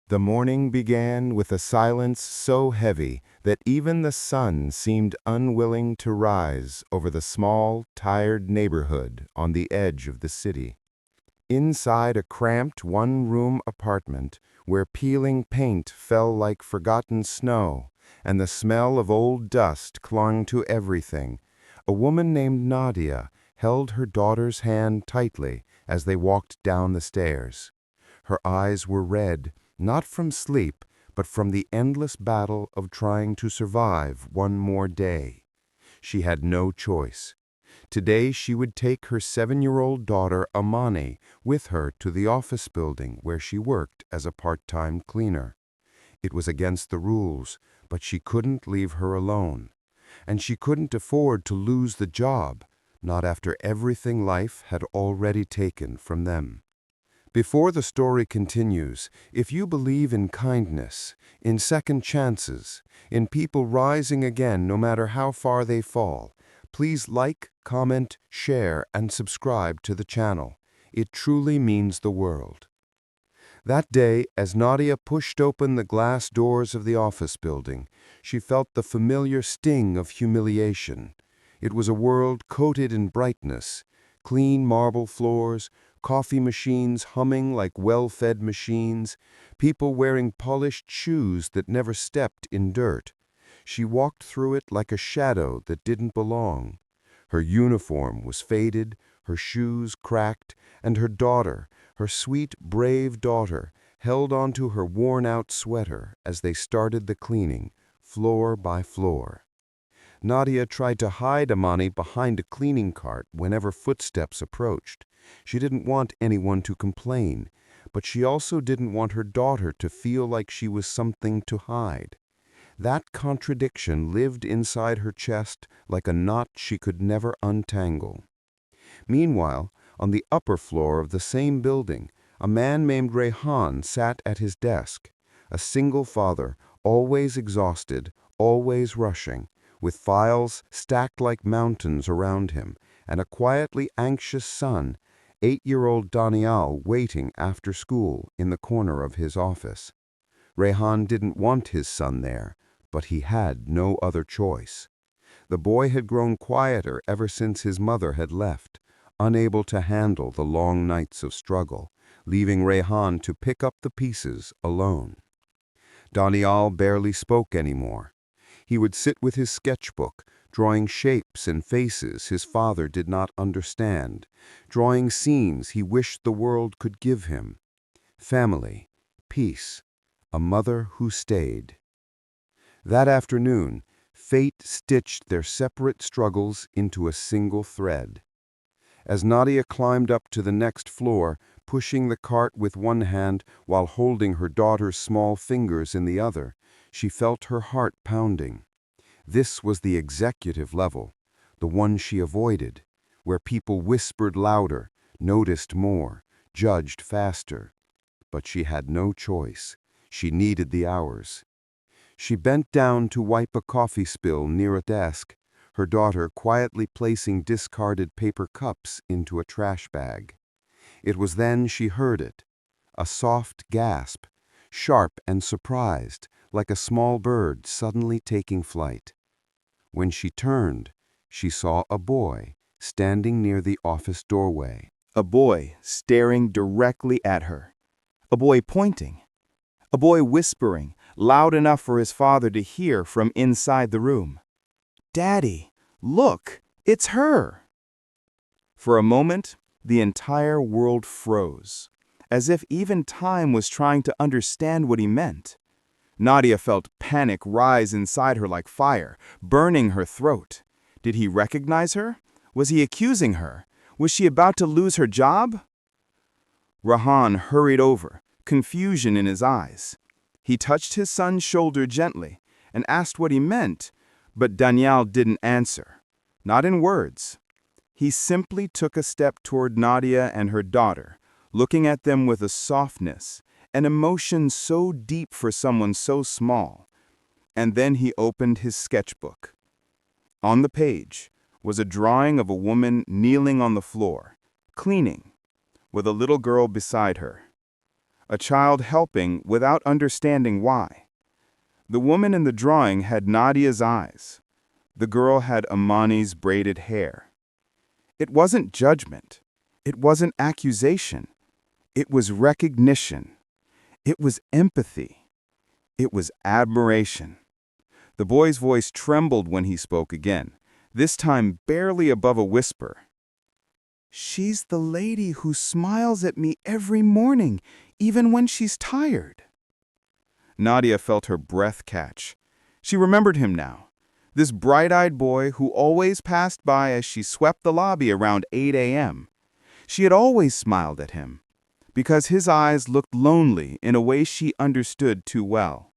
The morning began with a silence so heavy that even the sun seemed unwilling to rise over the small, tired neighborhood on the edge of the city. Inside a cramped one-room apartment, where peeling paint fell like forgotten snow and the smell of old dust clung to everything, a woman named Nadia held her daughter's hand tightly as they walked down the stairs. Her eyes were red, not from sleep, but from the endless battle of trying to survive one more day. She had no choice. Today she would take her 7-year-old daughter Amani with her to the office building where she worked as a part-time cleaner. It was against the rules, but she couldn't leave her alone. And she couldn't afford to lose the job, not after everything life had already taken from them. Before the story continues, if you believe in kindness, in second chances, in people rising again no matter how far they fall, please like, comment, share, and subscribe to the channel. It truly means the world. That day, as Nadia pushed open the glass doors of the office building, she felt the familiar sting of humiliation. It was a world coated in brightness, clean marble floors, coffee machines humming like well-fed machines, people wearing polished shoes that never stepped in dirt. She walked through it like a shadow that didn't belong. Her uniform was faded, her shoes cracked, and her daughter, her sweet, brave daughter, held onto her worn-out sweater as they started the cleaning, floor by floor. Nadia tried to hide Amani behind a cleaning cart whenever footsteps approached. She didn't want anyone to complain, but she also didn't want her daughter to feel like she was something to hide. That contradiction lived inside her chest like a knot she could never untangle. Meanwhile, on the upper floor of the same building, a man named Rehan sat at his desk, a single father, always exhausted, always rushing, with files stacked like mountains around him, and a quietly anxious son, 8-year-old Daniel, waiting after school in the corner of his office. Rehan didn't want his son there, but he had no other choice. The boy had grown quieter ever since his mother had left, unable to handle the long nights of struggle, leaving Rehan to pick up the pieces alone. Daniel barely spoke anymore. He would sit with his sketchbook, drawing shapes and faces his father did not understand, drawing scenes he wished the world could give him. Family, peace, a mother who stayed. That afternoon, fate stitched their separate struggles into a single thread. As Nadia climbed up to the next floor, pushing the cart with one hand while holding her daughter's small fingers in the other, she felt her heart pounding. This was the executive level, the one she avoided, where people whispered louder, noticed more, judged faster. But she had no choice. She needed the hours. She bent down to wipe a coffee spill near a desk, her daughter quietly placing discarded paper cups into a trash bag. It was then she heard it, a soft gasp, sharp and surprised, like a small bird suddenly taking flight. When she turned, she saw a boy standing near the office doorway. A boy staring directly at her. A boy pointing. A boy whispering, loud enough for his father to hear from inside the room. "Daddy, look, it's her!" For a moment, the entire world froze, as if even time was trying to understand what he meant. Nadia felt panic rise inside her like fire, burning her throat. Did he recognize her? Was he accusing her? Was she about to lose her job? Rehan hurried over, confusion in his eyes. He touched his son's shoulder gently and asked what he meant, but Daniel didn't answer, not in words. He simply took a step toward Nadia and her daughter, looking at them with a softness, an emotion so deep for someone so small. And then he opened his sketchbook. On the page was a drawing of a woman kneeling on the floor, cleaning, with a little girl beside her. a child helping without understanding why. The woman in the drawing had Nadia's eyes. The girl had Amani's braided hair. It wasn't judgment. It wasn't accusation. It was recognition. It was empathy. It was admiration. The boy's voice trembled when he spoke again, this time barely above a whisper. "She's the lady who smiles at me every morning, even when she's tired." Nadia felt her breath catch. She remembered him now, this bright-eyed boy who always passed by as she swept the lobby around 8 a.m. She had always smiled at him, because his eyes looked lonely in a way she understood too well.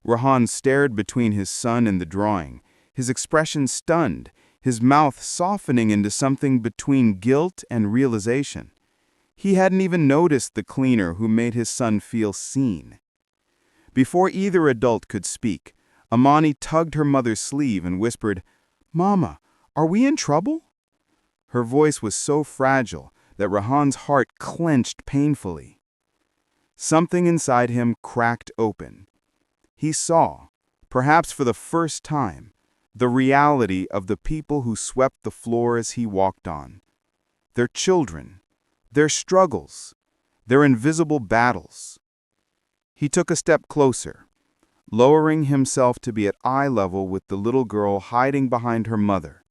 Rehan stared between his son and the drawing, his expression stunned, his mouth softening into something between guilt and realization. He hadn't even noticed the cleaner who made his son feel seen. Before either adult could speak, Amani tugged her mother's sleeve and whispered, "Mama, are we in trouble?" Her voice was so fragile that Rehan's heart clenched painfully. Something inside him cracked open. He saw, perhaps for the first time, the reality of the people who swept the floors he walked on. Their children, their struggles, their invisible battles. He took a step closer, lowering himself to be at eye level with the little girl hiding behind her mother.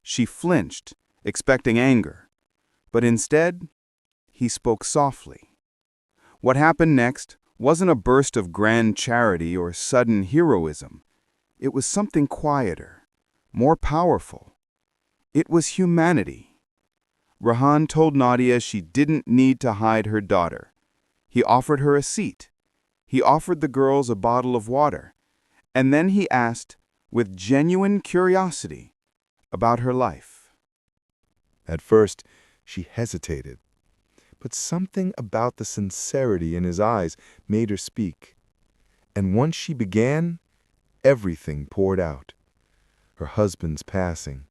She flinched, expecting anger, but instead, he spoke softly. What happened next wasn't a burst of grand charity or sudden heroism. It was something quieter, more powerful. It was humanity. Rehan told Nadia she didn't need to hide her daughter. He offered her a seat. He offered the girls a bottle of water. And then he asked, with genuine curiosity, about her life. At first, she hesitated, but something about the sincerity in his eyes made her speak. And once she began, everything poured out. Her husband's passing,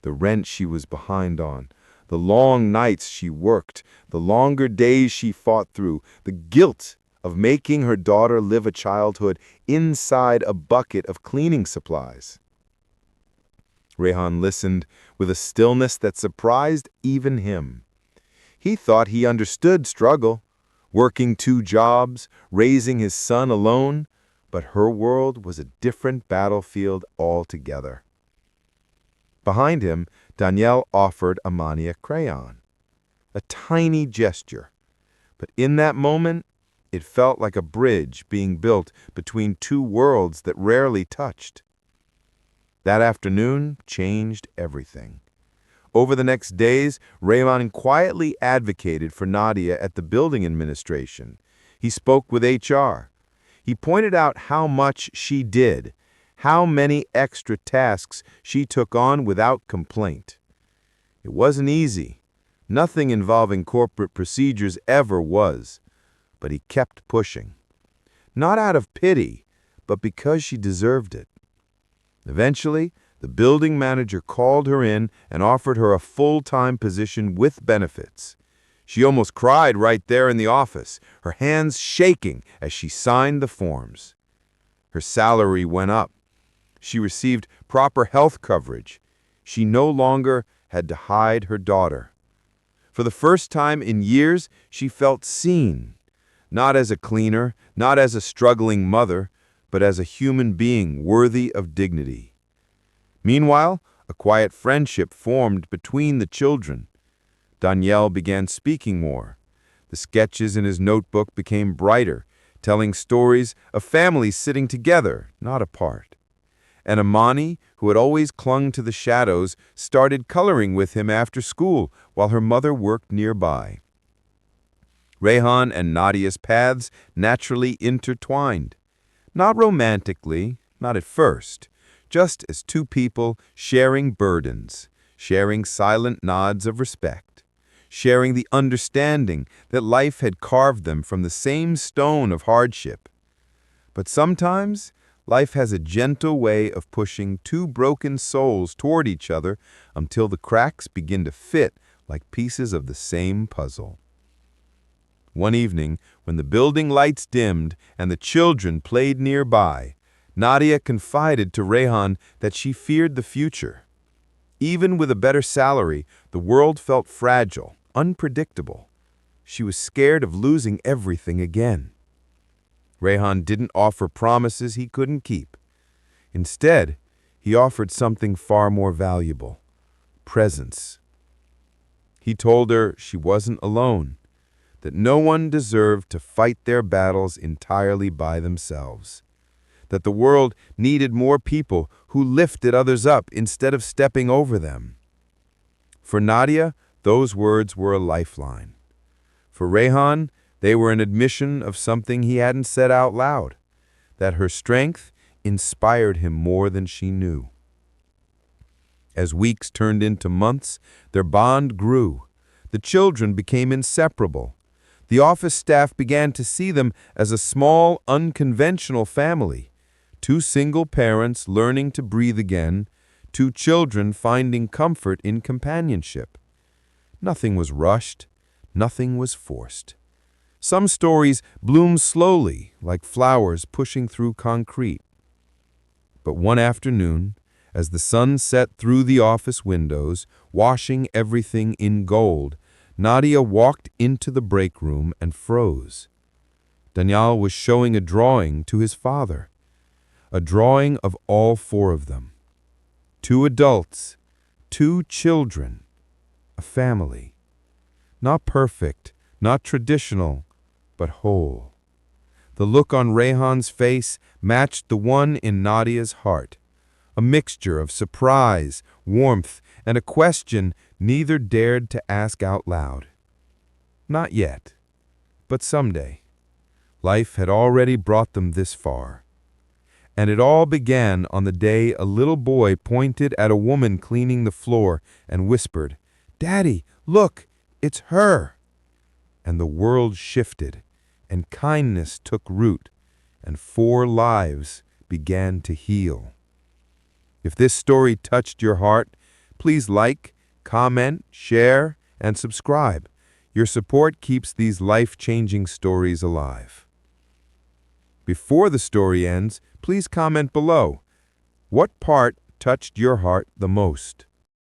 the rent she was behind on, the long nights she worked, the longer days she fought through, the guilt of making her daughter live a childhood inside a bucket of cleaning supplies. Rehan listened with a stillness that surprised even him. He thought he understood struggle, working 2 jobs, raising his son alone, but her world was a different battlefield altogether. Behind him, Danielle offered Amani a crayon, a tiny gesture, but in that moment, it felt like a bridge being built between 2 worlds that rarely touched. That afternoon changed everything. Over the next days, Rehan quietly advocated for Nadia at the building administration. He spoke with HR. He pointed out how much she did, how many extra tasks she took on without complaint. It wasn't easy. Nothing involving corporate procedures ever was. But he kept pushing. Not out of pity, but because she deserved it. Eventually, the building manager called her in and offered her a full-time position with benefits. She almost cried right there in the office, her hands shaking as she signed the forms. Her salary went up. She received proper health coverage. She no longer had to hide her daughter. For the first time in years, she felt seen. Not as a cleaner, not as a struggling mother, but as a human being worthy of dignity. Meanwhile, a quiet friendship formed between the children. Danielle began speaking more. The sketches in his notebook became brighter, telling stories of families sitting together, not apart. And Amani, who had always clung to the shadows, started coloring with him after school while her mother worked nearby. Rehan and Nadia's paths naturally intertwined. Not romantically, not at first, just as 2 people sharing burdens, sharing silent nods of respect, sharing the understanding that life had carved them from the same stone of hardship. But sometimes, life has a gentle way of pushing 2 broken souls toward each other until the cracks begin to fit like pieces of the same puzzle. One evening, when the building lights dimmed and the children played nearby, Nadia confided to Rayhan that she feared the future. Even with a better salary, the world felt fragile, unpredictable. She was scared of losing everything again. Rayhan didn't offer promises he couldn't keep. Instead, he offered something far more valuable: presence. He told her she wasn't alone, that no one deserved to fight their battles entirely by themselves, that the world needed more people who lifted others up instead of stepping over them. For Nadia, those words were a lifeline. For Rayhan, they were an admission of something he hadn't said out loud, that her strength inspired him more than she knew. As weeks turned into months, their bond grew. The children became inseparable. The office staff began to see them as a small, unconventional family. Two single parents learning to breathe again, two children finding comfort in companionship. Nothing was rushed, nothing was forced. Some stories bloom slowly, like flowers pushing through concrete. But one afternoon, as the sun set through the office windows, washing everything in gold, Nadia walked into the break room and froze. Daniel was showing a drawing to his father, a drawing of all four of them. Two adults, two children, a family. Not perfect, not traditional, but whole. The look on Rayhan's face matched the one in Nadia's heart, a mixture of surprise, warmth, and a question neither dared to ask out loud. Not yet, but someday. Life had already brought them this far. And it all began on the day a little boy pointed at a woman cleaning the floor and whispered, "Daddy, look, it's her!" And the world shifted, and kindness took root, and 4 lives began to heal. If this story touched your heart, please like, comment, share, and subscribe. Your support keeps these life-changing stories alive. Before the story ends, please comment below. What part touched your heart the most?